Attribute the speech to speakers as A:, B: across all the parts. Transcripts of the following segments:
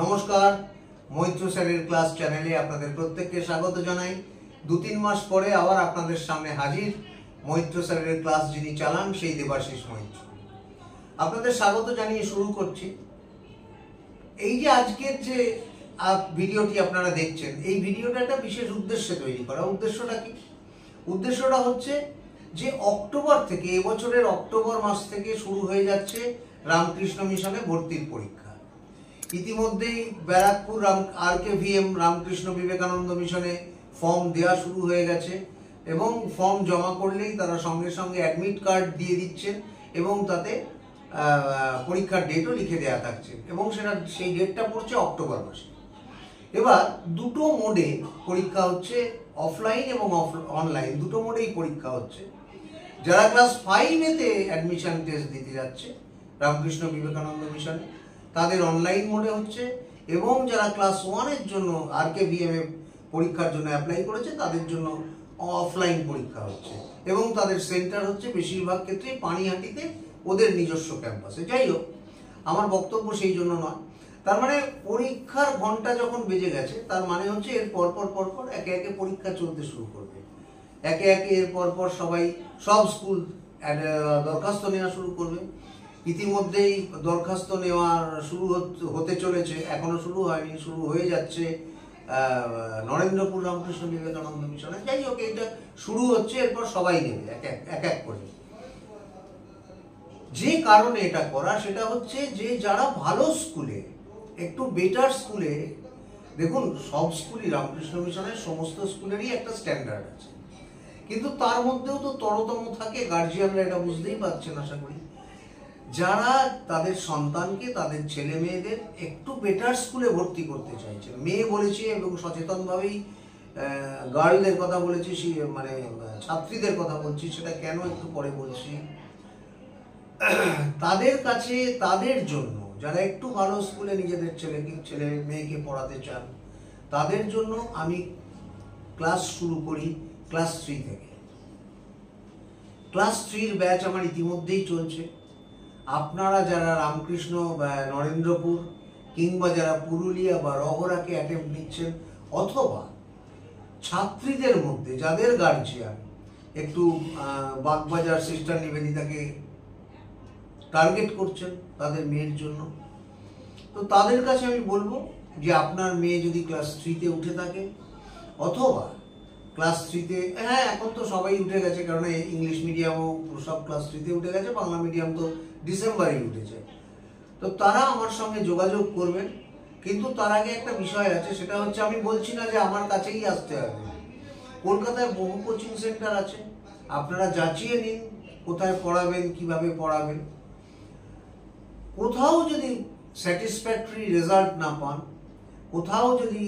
A: নমস্কার, মৈত্র স্যারের ক্লাস চ্যানেলে আপনাদের প্রত্যেককে স্বাগত জানাই। 2-3 মাস পরে আবার আপনাদের সামনে হাজির মৈত্র স্যারের ক্লাস যিনি চালান সেই দেবাশিস মৈত্র। আপনাদের স্বাগত জানিয়ে শুরু করছি। এই যে আজকের যে ভিডিওটি আপনারা দেখছেন, এই ভিডিওটা একটা বিশেষ উদ্দেশ্যে তৈরি করা। উদ্দেশ্যটা কি? উদ্দেশ্যটা হচ্ছে যে অক্টোবর থেকে, এবছরের অক্টোবর মাস থেকে শুরু হয়ে যাচ্ছে রামকৃষ্ণ মিশনে ভর্তির পরীক্ষা। ইতিমধ্যেই ব্যারাকপুর RKVM রামকৃষ্ণ বিবেকানন্দ মিশনে ফর্ম দেওয়া শুরু হয়ে গেছে এবং ফর্ম জমা করলেই তারা সঙ্গে সঙ্গে অ্যাডমিট কার্ড দিয়ে দিচ্ছেন এবং তাতে পরীক্ষার ডেটও লিখে দেওয়া থাকছে এবং সেই ডেটটা পড়ছে অক্টোবর মাসে। এবার দুটো মোডে পরীক্ষা হচ্ছে, অফলাইন এবং অনলাইন দুটো মোডেই পরীক্ষা হচ্ছে। যারা ক্লাস 5-এতে অ্যাডমিশন টেস্ট দিতে যাচ্ছে রামকৃষ্ণ বিবেকানন্দ মিশনে, তাদের অনলাইন মোডে হচ্ছে, এবং যারা ক্লাস 1-এর জন্য RKVM এ পরীক্ষার জন্য অ্যাপ্লাই করেছে তাদের জন্য অফলাইন পরীক্ষা হচ্ছে এবং তাদের সেন্টার হচ্ছে বেশিরভাগ ক্ষেত্রে পানিহাটিতে, ওদের নিজস্ব ক্যাম্পাসে। যাই হোক, আমার বক্তব্য সেই জন্য নয়। তার মানে পরীক্ষার ঘন্টা যখন বেজে গেছে, তার মানে হচ্ছে এর পরপর একে একে পরীক্ষা চলতে শুরু করবে। একে একে এর পরপর সব স্কুল দরখাস্ত নেওয়া শুরু করবে। ইতিমধ্যেই দরখাস্ত নেওয়া শুরু হতে চলেছে, এখনো শুরু হয়নি, শুরু হয়ে যাচ্ছে নরেন্দ্রপুর রামকৃষ্ণ বিবেকানন্দ মিশনে। যাই হোক, এটা শুরু হচ্ছে, এরপর সবাই নেবে এক এক করে। যে কারণে এটা করা সেটা হচ্ছে যে যারা ভালো স্কুলে, একটু বেটার স্কুলে, দেখুন সব স্কুলই রামকৃষ্ণ মিশনের সমস্ত স্কুলেরই একটা স্ট্যান্ডার্ড আছে, কিন্তু তার মধ্যেও তো তরতম থাকে। গার্জিয়ানরা এটা বুঝতেই পারছেন আশা করি। যারা তাদের সন্তানকে, তাদের ছেলে মেয়েদের একটু বেটার স্কুলে ভর্তি করতে চাইছে, মেয়ে বলেছি এবং সচেতনভাবেই গার্লদের কথা বলেছি, মানে ছাত্রীদের কথা বলছি, সেটা কেন একটু পরে বলছি। তাদের কাছে, তাদের জন্য যারা একটু ভালো স্কুলে নিজেদের ছেলে মেয়েকে পড়াতে চান, তাদের জন্য আমি ক্লাস শুরু করি ক্লাস 3 থেকে। ক্লাস 3-র ব্যাচ আমার ইতিমধ্যেই চলছে। আপনারা যারা রামকৃষ্ণ বা নরেন্দ্রপুর কিংবা যারা পুরুলিয়া বা রহরাকে অ্যাটেম্প্ট নিচ্ছেন, অথবা ছাত্রীদের মধ্যে যাদের গার্জিয়ান একটু বাগবাজার সিস্টার নিবেদিতাকে টার্গেট করছেন তাদের মেয়ের জন্য, তো তাদের কাছে আমি বলবো যে আপনার মেয়ে যদি ক্লাস 3-তে উঠে থাকে, অথবা ক্লাস 3-তে, হ্যাঁ এখন তো সবাই উঠে গেছে, কারণ ইংলিশ মিডিয়ামও সব ক্লাস 3-তে উঠে গেছে, বাংলা মিডিয়াম তো ডিসেম্বরেই উঠেছে, তো তারা আমার সঙ্গে যোগাযোগ করবেন। কিন্তু তার আগে একটা বিষয় আছে, সেটা হচ্ছে আমি বলছি না যে আমার কাছেই আসতে হবে। কলকাতায় বহু কোচিং সেন্টার আছে, আপনারা যাচিয়ে নিন কোথায় পড়াবেন, কিভাবে পড়াবেন। কোথাও যদি স্যাটিসফ্যাক্টরি রেজাল্ট না পান, কোথাও যদি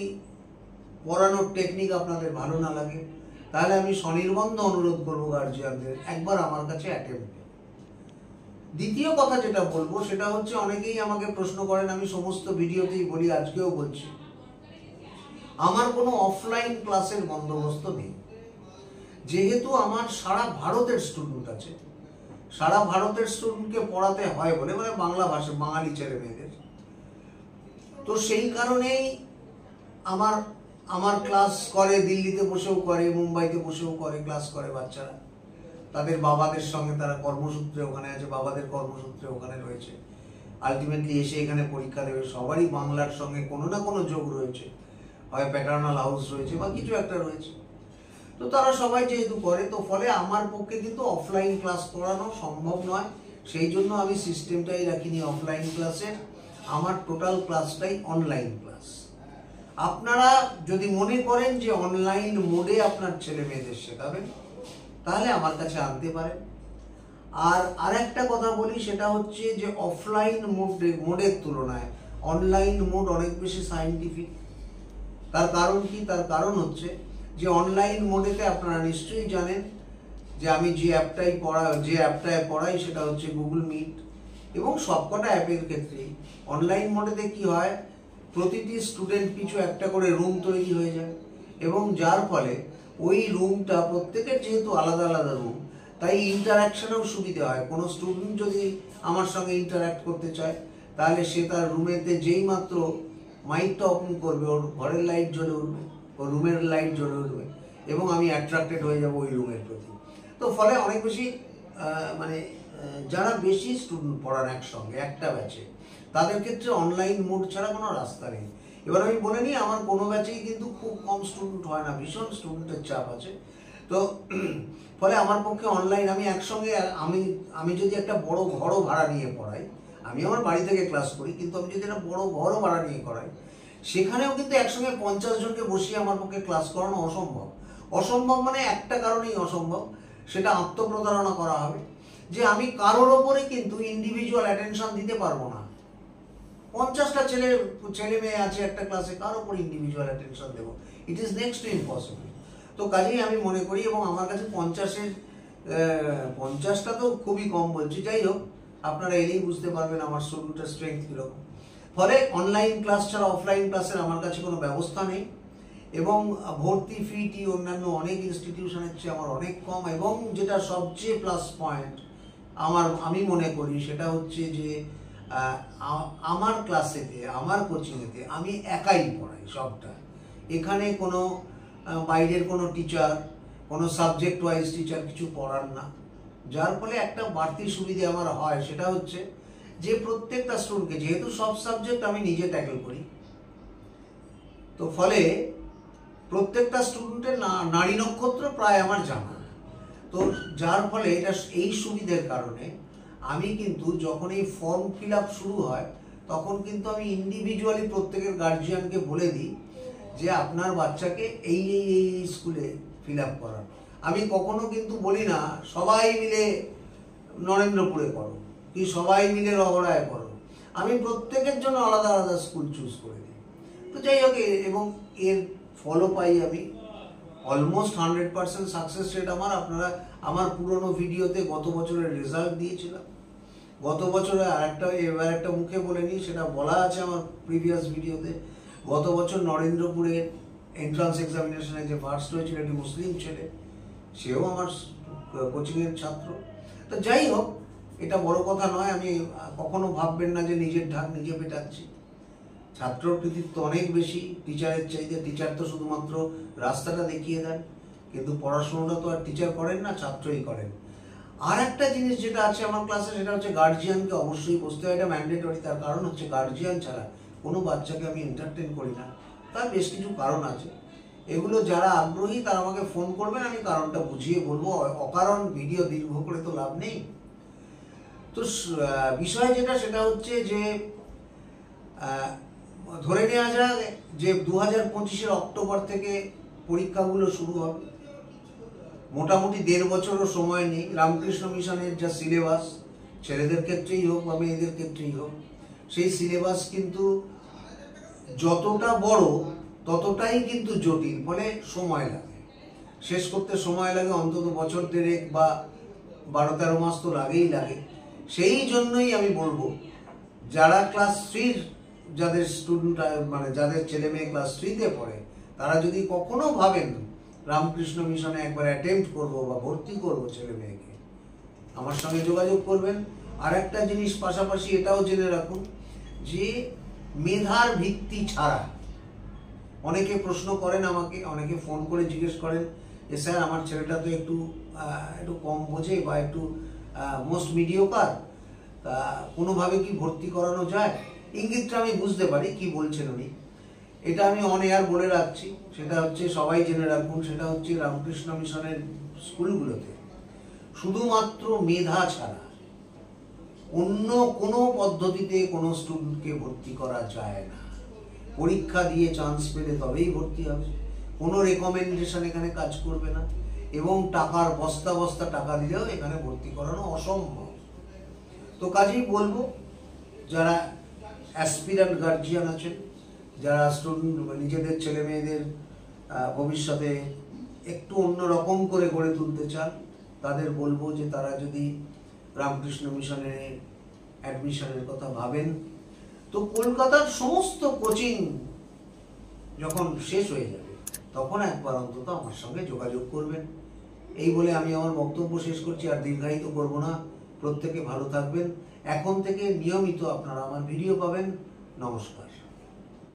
A: পড়ানোর টেকনিক আপনাদের ভালো না লাগে, তাহলে আমি স্বনির্বন্ধ অনুরোধ করবো গার্জিয়ানদের একবার আমার কাছে অ্যাটেম্প্ট। দ্বিতীয় কথা যেটা বলবো সেটা হচ্ছে, অনেকেই আমাকে প্রশ্ন করেন, আমি সমস্ত ভিডিওতেই বলি, আজকেও বলছি, আমার কোনো অফলাইন ক্লাসের বন্দোবস্ত নেই। যেহেতু আমার সারা ভারতের স্টুডেন্ট আছে, সারা ভারতের স্টুডেন্টকে পড়াতে হয় বলে, মানে বাংলা ভাষা, বাঙালি ছেলে মেয়েদের, তো সেই কারণেই আমার ক্লাস করে, দিল্লিতে বসেও করে, মুম্বাইতে বসেও করে, ক্লাস করে বাচ্চারা। তাদের বাবাদের সঙ্গে তারা কর্মসূত্রে ওখানে আছে, বাবাদের কর্মসূত্রে ওখানে রয়েছে, আলটিমেটলি এসে এখানে পরীক্ষা দেবে। সবারই বাংলার সঙ্গে কোনো না কোনো যোগ রয়েছে, হয় প্যাটার্নাল হাউস রয়েছে বা কিছু একটা রয়েছে। তো তারা সবাই যেহেতু করে, তো ফলে আমার পক্ষে কিন্তু অফলাইন ক্লাস করানো সম্ভব নয়। সেই জন্য আমি সিস্টেমটাই রাখিনি অফলাইন ক্লাসের, আমার টোটাল ক্লাসটাই অনলাইন ক্লাস। আপনারা যদি মনে করেন যে অনলাইন মোডে আপনার ছেলে মেয়েদের শেখাবেন, তাহলে আমার কাছে আনতে পারেন। আর আরেকটা কথা বলি, সেটা হচ্ছে যে অফলাইন মোডের তুলনায় অনলাইন মোড অনেক বেশি সায়েন্টিফিক। তার কারণ কি? তার কারণ হচ্ছে যে অনলাইন মোডেতে আপনারা নিশ্চয়ই জানেন যে আমি যে অ্যাপটায় পড়াই সেটা হচ্ছে গুগল মিট, এবং সবকটা অ্যাপের ক্ষেত্রেই অনলাইন মোডেতে কি হয়, প্রতিটি স্টুডেন্ট পিছু একটা করে রুম তৈরি হয়ে যায়, এবং যার ফলে ওই রুমটা প্রত্যেকের যেহেতু আলাদা আলাদা রুম, তাই ইন্টারাকশনেও সুবিধা হয়। কোনো স্টুডেন্ট যদি আমার সঙ্গে ইন্টারাক্ট করতে চায়, তাহলে সে তার রুমেতে যেই মাত্র মাইকটা ওপেন করবে, ওর ঘরের লাইট জ্বলে উঠবে, ওর রুমের লাইট জ্বলে উঠবে এবং আমি অ্যাট্রাক্টেড হয়ে যাব ওই রুমের প্রতি। তো ফলে অনেক বেশি মানে যারা বেশি স্টুডেন্ট পড়ান একসঙ্গে একটা ব্যাচে, তাদের ক্ষেত্রে অনলাইন মোড ছাড়া কোনো রাস্তা নেই। এবার আমি বলে নিই, আমার কোনো ব্যাচেই কিন্তু খুব কম স্টুডেন্ট হয় না, ভীষণ স্টুডেন্টের চাপ আছে। তো ফলে আমার পক্ষে অনলাইন, আমি একসঙ্গে আমি যদি একটা বড় ঘরও ভাড়া নিয়ে পড়াই, আমি আমার বাড়ি থেকে ক্লাস করি, কিন্তু আমি যদি একটা বড় ঘরও ভাড়া নিয়ে করাই, সেখানেও কিন্তু একসঙ্গে 50 জনকে বসিয়ে আমার পক্ষে ক্লাস করানো অসম্ভব। অসম্ভব মানে একটা কারণেই অসম্ভব, সেটা আত্মপ্রতারণা করা হবে, যে আমি কারোর ওপরে কিন্তু ইন্ডিভিজুয়াল অ্যাটেনশন দিতে পারবো না। 50টা ছেলে মেয়ে আছে একটা ক্লাসে, কার ওপর ইন্ডিভিজুয়াল অ্যাটেনশন দেবো? It is next to impossible. তো কাজেই আমি মনে করি, এবং আমার কাছে 50টা তো খুবই কম বলছি, যাই হোক আপনারা এলেই বুঝতে পারবেন আমার স্টুডেন্টের স্ট্রেংথ কীরকম। ফলে অনলাইন ক্লাস ছাড়া অফলাইন ক্লাসের আমার কাছে কোনো ব্যবস্থা নেই, এবং ভর্তি ফিটি অন্যান্য অনেক ইনস্টিটিউশনের চেয়ে আমার অনেক কম। এবং যেটা সবচেয়ে প্লাস পয়েন্ট আমি মনে করি, সেটা হচ্ছে যে আমার ক্লাসেতে, আমার কোচিংয়েতে আমি একাই পড়াই সবটা। এখানে কোনো বাইরের কোনো টিচার, কোনো সাবজেক্ট ওয়াইজ টিচার কিছু পড়ান না, যার ফলে একটা বাড়তি সুবিধে আমার হয়, সেটা হচ্ছে যে প্রত্যেকটা স্টুডেন্টকে, যেহেতু সব সাবজেক্ট আমি নিজে ট্যাকেল করি, তো ফলে প্রত্যেকটা স্টুডেন্টের নারী নক্ষত্র প্রায় আমার জানা। তো যার ফলে এই সুবিধের কারণে আমি কিন্তু যখন এই ফর্ম ফিল আপ শুরু হয়, তখন কিন্তু আমি ইন্ডিভিজুয়ালি প্রত্যেকের গার্জিয়ানকে বলে দিই যে আপনার বাচ্চাকে এই এই এই স্কুলে ফিল আপ করান। আমি কখনো কিন্তু বলি না সবাই মিলে নরেন্দ্রপুরে করো কি সবাই মিলে রগড়ায় করো, আমি প্রত্যেকের জন্য আলাদা আলাদা স্কুল চুজ করে দিই। তো যাই হোক, এবং এর ফলও পাই আমি, অলমোস্ট 100% সাকসেস রেট আমার। আপনারা আমার পুরনো ভিডিওতে গত বছরের রেজাল্ট দিয়েছিলাম, গত বছরে এবার একটা মুখে বলে নিই, সেটা বলা আছে আমার প্রিভিয়াস ভিডিওতে। গত বছর নরেন্দ্রপুরের এন্ট্রান্স এক্সামিনেশনে যে ফার্স্ট হয়েছিল, একটি মুসলিম ছেলে, সেও আমার কোচিংয়ের ছাত্র। তো যাই হোক, এটা বড় কথা নয়, আমি কখনো ভাববেন না যে নিজের ঢাক নিজে পেটাচ্ছি। ছাত্রর কৃতিত্ব অনেক বেশি টিচারের চাইতে। টিচার তো শুধুমাত্র রাস্তাটা দেখিয়ে দেন, কিন্তু পড়াশোনাটা তো আর টিচার করেন না, ছাত্রই করেন। আর একটা জিনিস যেটা আছে আমার ক্লাসে, সেটা হচ্ছে গার্জিয়ানকে অবশ্যই বসতে হয়, এটা ম্যান্ডেটরি। তার কারণ হচ্ছে গার্জিয়ান ছাড়া কোনো বাচ্চাকে আমি এন্টারটেন করি না। তার বেশ কিছু কারণ আছে, এগুলো যারা আগ্রহী তারা আমাকে ফোন করবেন, আমি কারণটা বুঝিয়ে বলবো। অকারণ ভিডিও দীর্ঘ করে তো লাভ নেই। তো বিষয় যেটা, সেটা হচ্ছে যে ধরে নেওয়া যাক যে 2025-এর অক্টোবর থেকে পরীক্ষাগুলো শুরু হবে। মোটামুটি 1.5 বছরও সময় নেই। রামকৃষ্ণ মিশনের যা সিলেবাস, ছেলেদের ক্ষেত্রেই হোক বা মেয়েদের ক্ষেত্রেই হোক, সেই সিলেবাস কিন্তু যতটা বড় ততটাই কিন্তু জটিল, ফলে সময় লাগে, শেষ করতে সময় লাগে অন্তত বছর 1.5 বা 12-13 মাস তো লাগেই লাগে। সেই জন্যই আমি বলবো, যারা ক্লাস 3 যাদের স্টুডেন্ট, মানে যাদের ছেলে মেয়ে ক্লাস 3-তে পড়ে, তারা যদি কখনো ভাবেন রামকৃষ্ণ মিশনে একবার অ্যাটেম্প্ট করবো বা ভর্তি করবো ছেলে মেয়েকে, আমার সঙ্গে যোগাযোগ করবেন। আর একটা জিনিস পাশাপাশি এটাও জেনে রাখুন যে মেধার ভিত্তি ছাড়া, অনেকে প্রশ্ন করেন আমাকে, অনেকে ফোন করে জিজ্ঞেস করেন যে স্যার আমার ছেলেটা তো একটু কম বোঝে বা একটু মোস্ট মিডিওকার, তা কোনোভাবে কি ভর্তি করানো যায়? ইঙ্গিতটা আমি বুঝতে পারি কি বলছেন উনি। এটা আমি অন এয়ার বলে রাখছি, সেটা হচ্ছে সবাই জেনে রাখুন, সেটা হচ্ছে রামকৃষ্ণ মিশনের স্কুলগুলোতে শুধুমাত্র মেধা ছাড়া অন্য কোনো পদ্ধতিতে কোনো স্টুডেন্টকে ভর্তি করা যায় না। পরীক্ষা দিয়ে চান্স পেলে তবেই ভর্তি হবে, কোনো রেকমেন্ডেশন এখানে কাজ করবে না, এবং টাকার বস্তা বস্তা টাকা দিলেও এখানে ভর্তি করানো অসম্ভব। তো কাজেই বলবো, যারা অ্যাসপিরেন্ট গার্জিয়ান আছেন, যারা স্টুডেন্ট নিজেদের ছেলে মেয়েদের ভবিষ্যতে একটু অন্যরকম করে গড়ে তুলতে চান, তাদের বলবো যে তারা যদি রামকৃষ্ণ মিশনে অ্যাডমিশনের কথা ভাবেন, তো কলকাতার সমস্ত কোচিং যখন শেষ হয়ে যাবে তখন একবার অন্তত আমার সঙ্গে যোগাযোগ করবেন। এই বলে আমি আমার বক্তব্য শেষ করছি, আর দীর্ঘায়িত করব না। প্রত্যেকে ভালো থাকবেন। এখন থেকে নিয়মিত আপনারা আমার ভিডিও পাবেন। নমস্কার।